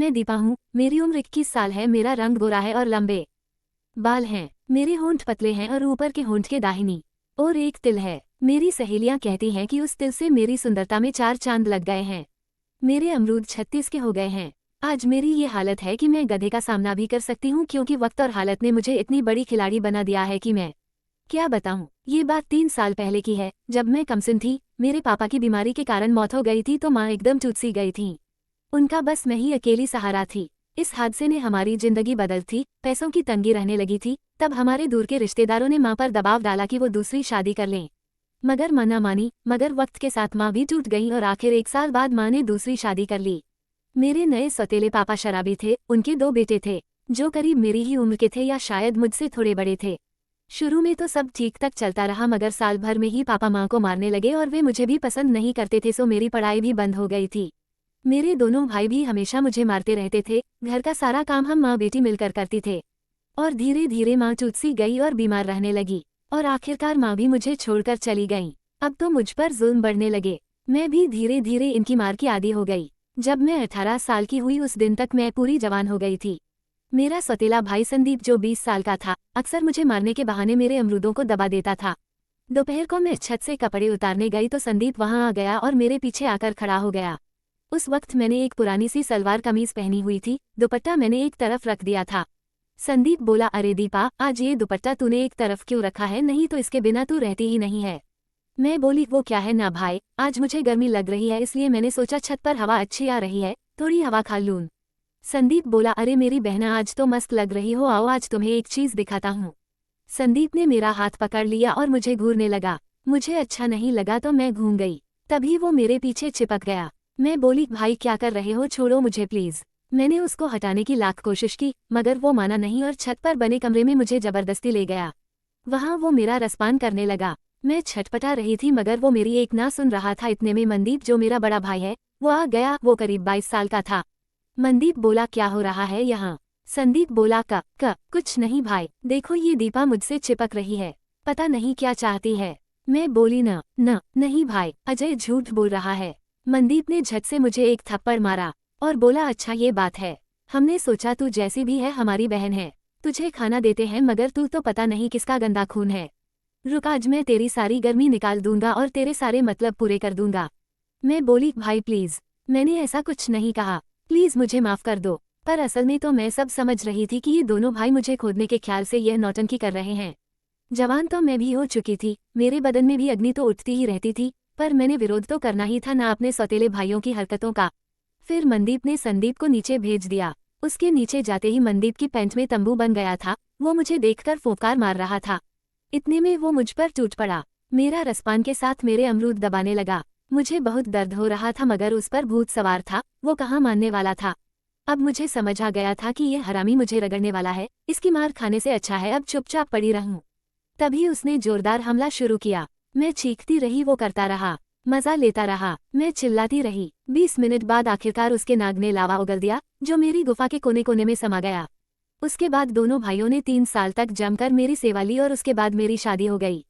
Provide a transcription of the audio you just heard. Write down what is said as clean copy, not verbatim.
मैं दीपा हूँ। मेरी उम्र 21 साल है। मेरा रंग गोरा है और लंबे बाल हैं। मेरे होंठ पतले हैं और ऊपर के होंठ के दाहिनी और एक तिल है। मेरी सहेलियां कहती हैं कि उस तिल से मेरी सुंदरता में 4 चांद लग गए हैं। मेरे अमरूद 36 के हो गए हैं। आज मेरी ये हालत है कि मैं गधे का सामना भी कर सकती हूँ, क्योंकि वक्त और हालत ने मुझे इतनी बड़ी खिलाड़ी बना दिया है कि मैं क्या बताऊँ। ये बात 3 साल पहले की है, जब मैं कमसिन थी। मेरे पापा की बीमारी के कारण मौत हो गई थी तो माँ एकदम टूट सी गई थी। उनका बस मैं ही अकेली सहारा थी। इस हादसे ने हमारी जिंदगी बदल थी। पैसों की तंगी रहने लगी थी। तब हमारे दूर के रिश्तेदारों ने माँ पर दबाव डाला कि वो दूसरी शादी कर लें, मगर मना मानी। मगर वक्त के साथ माँ भी टूट गई और आखिर 1 साल बाद माँ ने दूसरी शादी कर ली। मेरे नए सौतेले पापा शराबी थे। उनके 2 बेटे थे जो करीब मेरी ही उम्र के थे या शायद मुझसे थोड़े बड़े थे। शुरू में तो सब ठीक तक चलता रहा, मगर साल भर में ही पापा माँ को मारने लगे और वे मुझे भी पसंद नहीं करते थे, सो मेरी पढ़ाई भी बंद हो गई थी। मेरे दोनों भाई भी हमेशा मुझे मारते रहते थे। घर का सारा काम हम माँ बेटी मिलकर करती थे। और धीरे धीरे माँ टूट सी गई और बीमार रहने लगी और आखिरकार माँ भी मुझे छोड़कर चली गईं। अब तो मुझ पर जुल्म बढ़ने लगे। मैं भी धीरे धीरे इनकी मार की आदी हो गई। जब मैं 18 साल की हुई उस दिन तक मैं पूरी जवान हो गई थी। मेरा सौतेला भाई संदीप जो 20 साल का था, अक्सर मुझे मारने के बहाने मेरे अमरूदों को दबा देता था। दोपहर को मैं छत से कपड़े उतारने गई तो संदीप वहां आ गया और मेरे पीछे आकर खड़ा हो गया। उस वक्त मैंने एक पुरानी सी सलवार कमीज पहनी हुई थी। दुपट्टा मैंने एक तरफ रख दिया था। संदीप बोला, अरे दीपा, आज ये दुपट्टा तूने एक तरफ क्यों रखा है? नहीं तो इसके बिना तू रहती ही नहीं है। मैं बोली, वो क्या है ना भाई, आज मुझे गर्मी लग रही है इसलिए मैंने सोचा छत पर हवा अच्छी आ रही है, थोड़ी हवा खा लूं। संदीप बोला, अरे मेरी बहना, आज तो मस्त लग रही हो, आओ आज तुम्हें एक चीज दिखाता हूँ। संदीप ने मेरा हाथ पकड़ लिया और मुझे घूरने लगा। मुझे अच्छा नहीं लगा तो मैं घूम गई। तभी वो मेरे पीछे चिपक गया। मैं बोली, भाई क्या कर रहे हो, छोड़ो मुझे प्लीज। मैंने उसको हटाने की लाख कोशिश की, मगर वो माना नहीं और छत पर बने कमरे में मुझे जबरदस्ती ले गया। वहां वो मेरा रसपान करने लगा। मैं छटपटा रही थी मगर वो मेरी एक ना सुन रहा था। इतने में मनदीप, जो मेरा बड़ा भाई है, वो आ गया। वो करीब 22 साल का था। मनदीप बोला, क्या हो रहा है यहाँ? संदीप बोला, कुछ नहीं भाई, देखो ये दीपा मुझसे चिपक रही है, पता नहीं क्या चाहती है। मैं बोली, नहीं भाई, अजय झूठ बोल रहा है। मनदीप ने झट से मुझे एक थप्पड़ मारा और बोला, अच्छा ये बात है, हमने सोचा तू जैसी भी है हमारी बहन है, तुझे खाना देते हैं, मगर तू तो पता नहीं किसका गंदा खून है। रुक, आज मैं तेरी सारी गर्मी निकाल दूंगा और तेरे सारे मतलब पूरे कर दूंगा। मैं बोली, भाई प्लीज, मैंने ऐसा कुछ नहीं कहा, प्लीज मुझे माफ कर दो। पर असल में तो मैं सब समझ रही थी कि ये दोनों भाई मुझे खोदने के ख्याल से यह नौटंकी कर रहे हैं। जवान तो मैं भी हो चुकी थी, मेरे बदन में भी अग्नि तो उठती ही रहती थी, पर मैंने विरोध तो करना ही था ना अपने सौतेले भाइयों की हरकतों का। फिर मनदीप ने संदीप को नीचे भेज दिया। उसके नीचे जाते ही मनदीप की पैंट में तंबू बन गया था। वो मुझे देखकर फुफकार मार रहा था। इतने में वो मुझ पर टूट पड़ा। मेरा रसपान के साथ मेरे अमरूद दबाने लगा। मुझे बहुत दर्द हो रहा था, मगर उस पर भूत सवार था, वो कहाँ मानने वाला था। अब मुझे समझ आ गया था कि ये हरामी मुझे रगड़ने वाला है, इसकी मार खाने से अच्छा है अब चुपचाप पड़ी रहूं। तभी उसने जोरदार हमला शुरू किया। मैं चीखती रही, वो करता रहा, मजा लेता रहा, मैं चिल्लाती रही। 20 मिनट बाद आखिरकार उसके नाग ने लावा उगल दिया, जो मेरी गुफा के कोने कोने में समा गया। उसके बाद दोनों भाइयों ने 3 साल तक जमकर मेरी सेवा ली और उसके बाद मेरी शादी हो गई।